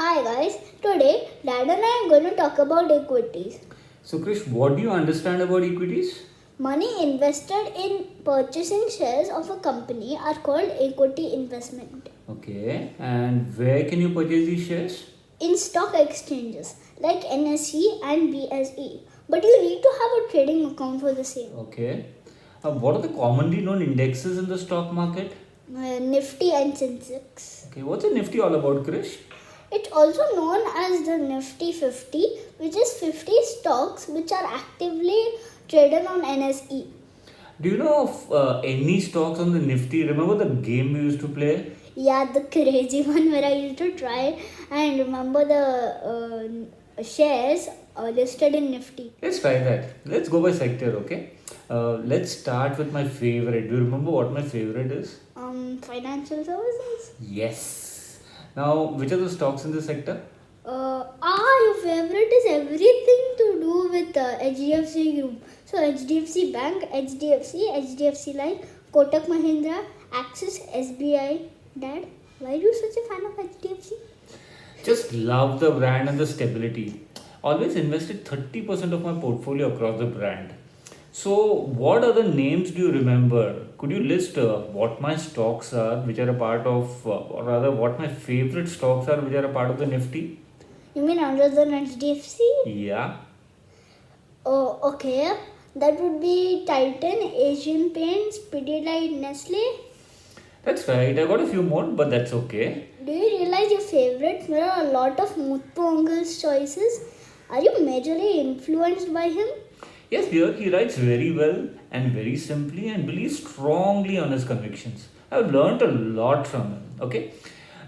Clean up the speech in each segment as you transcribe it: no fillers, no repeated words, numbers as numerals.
Hi guys, today Dad and I are going to talk about equities. So, Krish, what do you understand about equities? Money invested in purchasing shares of a company are called equity investment. Okay, and where can you purchase these shares? In stock exchanges like NSE and BSE. But you need to have a trading account for the same. Okay, what are the commonly known indexes in the stock market? Nifty and Sensex. Okay, what's a Nifty all about, Krish? It's also known as the Nifty 50, which is 50 stocks which are actively traded on NSE. Do you know of any stocks on the Nifty? Remember the game we used to play? Yeah, the crazy one where I used to try and remember the shares listed in Nifty. Let's try that. Let's go by sector, okay? Let's start with my favorite. Do you remember what my favorite is? Financial services. Yes. Now, which are the stocks in this sector? Your favorite is everything to do with HDFC Group. So HDFC Bank, HDFC Life, Kotak Mahindra, Axis, SBI. Dad, why are you such a fan of HDFC? Just love the brand and the stability. Always invested 30% of my portfolio across the brand. So, what other names do you remember? Could you list what my stocks are, which are a part of, or rather, what my favorite stocks are, which are a part of the Nifty? You mean other than HDFC? Yeah, Oh, okay. That would be Titan, Asian Paints, Pidilite, Nestle. that's right. I got a few more, but that's okay. Do you realize your favorites? There are a lot of Muthu uncle's choices. Are you majorly influenced by him? Yes, dear, he writes very well and very simply and believes strongly on his convictions. I've learned a lot from him. Okay.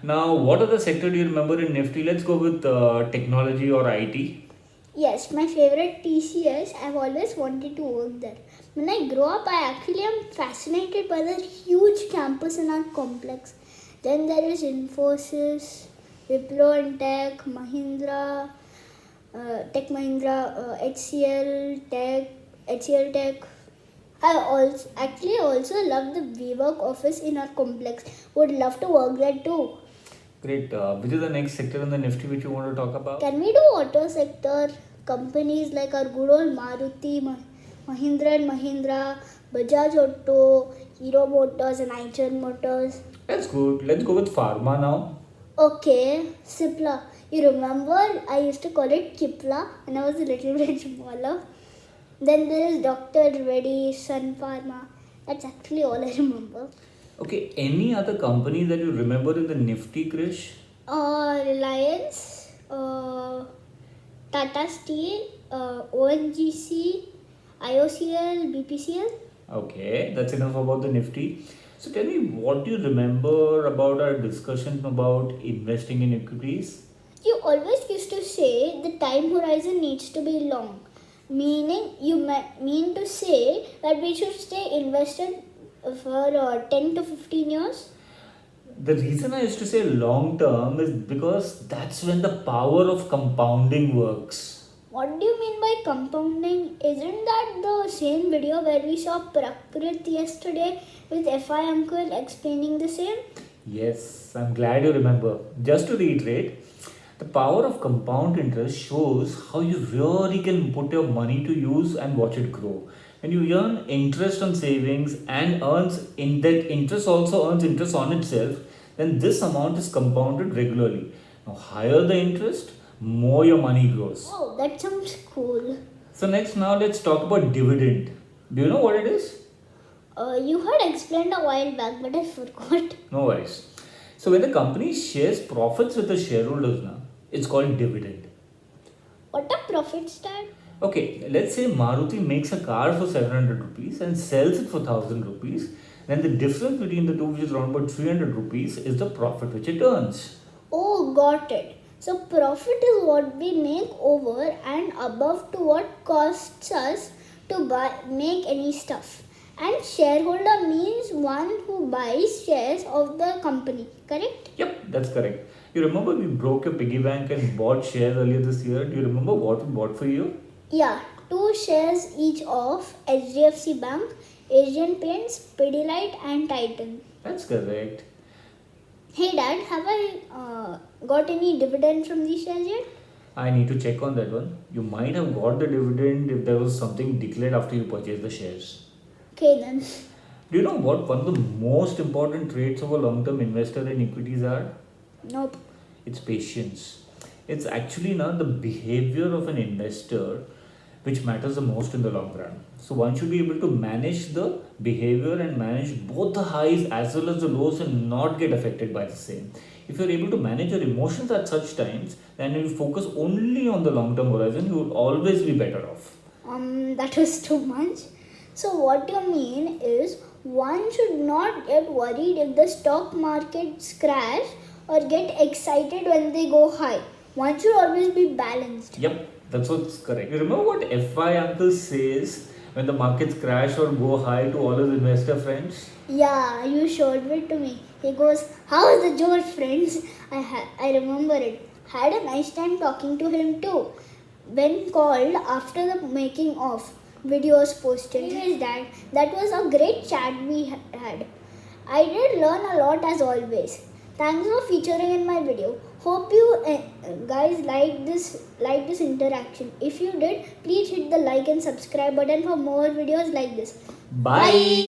Now, what other sector do you remember in Nifty? Let's go with technology or IT. Yes, my favorite TCS. I've always wanted to work there. When I grow up, I actually am fascinated by the huge campus in our complex. Then there is Infosys, Wipro and Tech Mahindra, HCL Tech. I also love the WeWork office in our complex. Would love to work there too. Great. Which is the next sector in the Nifty which you want to talk about? Can we do auto sector? Companies like our good old Mahindra and Mahindra, Bajaj Auto, Hero Motors and Eicher Motors. That's good. Let's go with pharma now. Okay, Cipla. You remember I used to call it Kipla when I was a little bit smaller. Then there is Dr. Reddy, Sun Pharma. That's actually all I remember. Okay. Any other company that you remember in the Nifty, Krish? Reliance, Tata Steel, ONGC, IOCL, BPCL. Okay, that's enough about the Nifty. So tell me, what do you remember about our discussion about investing in equities? You always used to say the time horizon needs to be long, meaning mean to say that we should stay invested for 10 to 15 years. The reason I used to say long term is because that's when the power of compounding works. What do you mean by compounding? Isn't that the same video where we saw Prakrit yesterday with FI Uncle explaining the same? Yes, I'm glad you remember. Just to reiterate, the power of compound interest shows how you really can put your money to use and watch it grow. When you earn interest on savings and earns in that interest also earns interest on itself, then this amount is compounded regularly. Now, higher the interest, more your money grows. Oh, that sounds cool. So next, now let's talk about dividend. Do you know what it is? You had explained a while back, but I forgot. No worries. So when the company shares profits with the shareholders now, it's called dividend. What a profit start? Okay, let's say Maruti makes a car for 700 rupees and sells it for 1000 rupees. Then the difference between the two, which is around about 300 rupees, is the profit which it earns. Oh, got it. So profit is what we make over and above to what costs us to make any stuff. And shareholder means one who buys shares of the company, correct? Yep, that's correct. You remember we broke your piggy bank and bought shares earlier this year? Do you remember what we bought for you? Yeah, 2 shares each of HDFC Bank, Asian Paints, Pidilite and Titan. That's correct. Hey Dad, have I got any dividend from these shares yet? I need to check on that one. You might have got the dividend if there was something declared after you purchased the shares. Okay then. Do you know what one of the most important traits of a long term investor in equities are? Nope. It's patience. It's actually not the behavior of an investor which matters the most in the long run. So one should be able to manage the behavior and manage both the highs as well as the lows and not get affected by the same. If you're able to manage your emotions at such times, then you focus only on the long term horizon, you will always be better off. That was too much. So what you mean is one should not get worried if the stock markets crash or get excited when they go high. One should always be balanced. Yep, that's what's correct. You remember what FI uncle says when the markets crash or go high to all his investor friends? Yeah, you showed it to me. He goes, "How's the George, friends?" I remember it. Had a nice time talking to him too. When called after the making of videos posted. Anyways, Dad, that was a great chat we had. I did learn a lot as always. Thanks for featuring in my video. Hope you guys like this interaction. If you did, please hit the like and subscribe button for more videos like this. Bye.